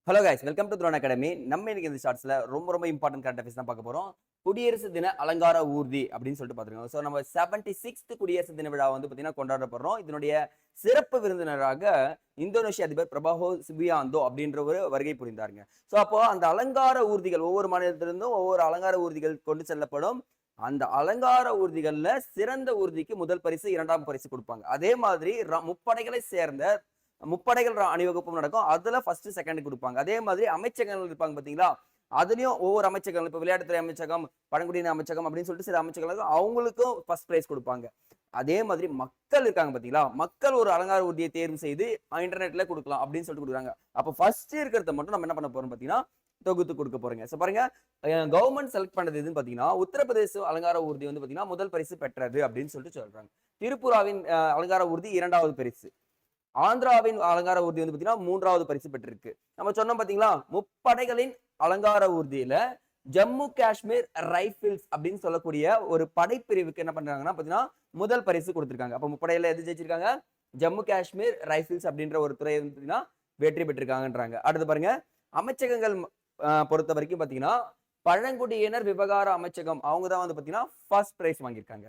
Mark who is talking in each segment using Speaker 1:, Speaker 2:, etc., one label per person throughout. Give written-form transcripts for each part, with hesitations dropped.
Speaker 1: Hello guys, welcome to Throne Academy. நம்ம இன்னைக்கு இந்த ஷார்ட்ஸ்ல ரொம்ப இம்பார்ட்டன்ட் கரண்ட் அஃபேர்ஸ் தான் பார்க்க போறோம். குடியரசு தின அலங்கார ஊர்தி அப்படின்னு சொல்லிட்டு பார்த்துருக்கோம். ஸோ நம்ம 76th குடியரசு தின விழா வந்து பார்த்தீங்கன்னா கொண்டாடப்படுறோம். இதனுடைய சிறப்பு விருந்தினராக இந்தோனேஷிய அதிபர் பிரபாவோ சுபியாந்தோ அப்படின்ற ஒரு வருகை புரிந்தாருங்க. ஸோ அப்போ அந்த அலங்கார ஊர்திகள் ஒவ்வொரு மாநிலத்திலிருந்தும் ஒவ்வொரு அலங்கார ஊர்திகள் கொண்டு செல்லப்படும். அந்த அலங்கார ஊர்திகள்ல சிறந்த ஊர்திக்கு முதல் பரிசு, இரண்டாம் பரிசு கொடுப்பாங்க. அதே மாதிரி முப்படைகளை சேர்ந்த முப்படைகள் அணிவகுப்பும் நடக்கும். அதுல ஃபர்ஸ்ட் செகண்ட் கொடுப்பாங்க. அதே மாதிரி அமைச்சகங்கள் இருப்பாங்க பாத்தீங்களா, அதுலயும் ஒவ்வொரு அமைச்சகம், இப்ப விளையாட்டுத்துறை அமைச்சகம், பழங்குடியின அமைச்சகம் அப்படின்னு சொல்லிட்டு சில அமைச்சகங்களுக்கு அவங்களுக்கும் ஃபர்ஸ்ட் பிரைஸ் கொடுப்பாங்க. அதே மாதிரி மக்கள் இருக்காங்க பாத்தீங்களா, மக்கள் ஒரு அலங்கார ஊர்தியை தேர்வு செய்து இன்டர்நெட்ல கொடுக்கலாம் அப்படின்னு சொல்லிட்டு கொடுக்குறாங்க. அப்ப ஃபர்ஸ்ட் இருக்கிறத மட்டும் நம்ம என்ன பண்ண போறோம் பாத்தீங்கன்னா தொகுத்து கொடுக்க போறீங்க. சோ பாருங்க, கவர்மெண்ட் செலக்ட் பண்ணது எதுன்னு பாத்தீங்கன்னா உத்தரப்பிரதேச அலங்கார ஊர்தி வந்து பாத்தீங்கன்னா முதல் பரிசு பெற்றது அப்படின்னு சொல்லிட்டு சொல்றாங்க. திரிபுராவின் அலங்கார ஊர்தி இரண்டாவது பரிசு. ஆந்திராவின் அலங்கார ஊர்தி வந்து பாத்தீங்கன்னா மூன்றாவது பரிசு பெற்றிருக்கு. நம்ம சொன்னோம் பாத்தீங்களா, முப்படைகளின் அலங்கார ஊர்தியில ஜம்மு காஷ்மீர் ரைபிள்ஸ் அப்படின்னு சொல்லக்கூடிய ஒரு படைப்பிரிவுக்கு என்ன பண்றாங்கன்னா பாத்தீங்கன்னா முதல் பரிசு கொடுத்திருக்காங்க. அப்ப முப்படையில எது ஜெயிச்சிருக்காங்க? ஜம்மு காஷ்மீர் ரைபிள்ஸ் அப்படின்ற ஒரு துறை வந்து பாத்தீங்கன்னா வெற்றி பெற்றிருக்காங்கன்றாங்க. அடுத்து பாருங்க, அமைச்சகங்கள் பொறுத்த வரைக்கும் பாத்தீங்கன்னா பழங்குடியினர் விவகார அமைச்சகம் அவங்க தான் வந்து பாத்தீங்கன்னா ஃபர்ஸ்ட் பிரைஸ் வாங்கியிருக்காங்க.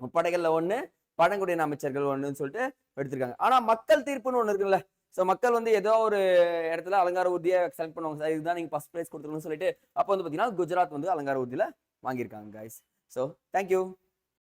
Speaker 1: முப்படைகள்ல ஒண்ணு, பழங்குடியின அமைச்சர்கள் ஒண்ணுன்னு சொல்லிட்டு எடுத்திருக்காங்க. ஆனா மக்கள் தீர்ப்புன்னு ஒண்ணு இருக்குல்ல, சோ மக்கள் வந்து ஏதோ ஒரு இடத்துல அலங்கார ஊர்தியை செலக்ட் பண்ணுவாங்க. இதுதான் நீங்க ஃபர்ஸ்ட் பிரைஸ் கொடுத்துருக்கணும்னு சொல்லிட்டு அப்போ வந்து பாத்தீங்கன்னா குஜராத் வந்து அலங்கார ஊர்தியில வாங்கியிருக்காங்க கைஸ். So thank you.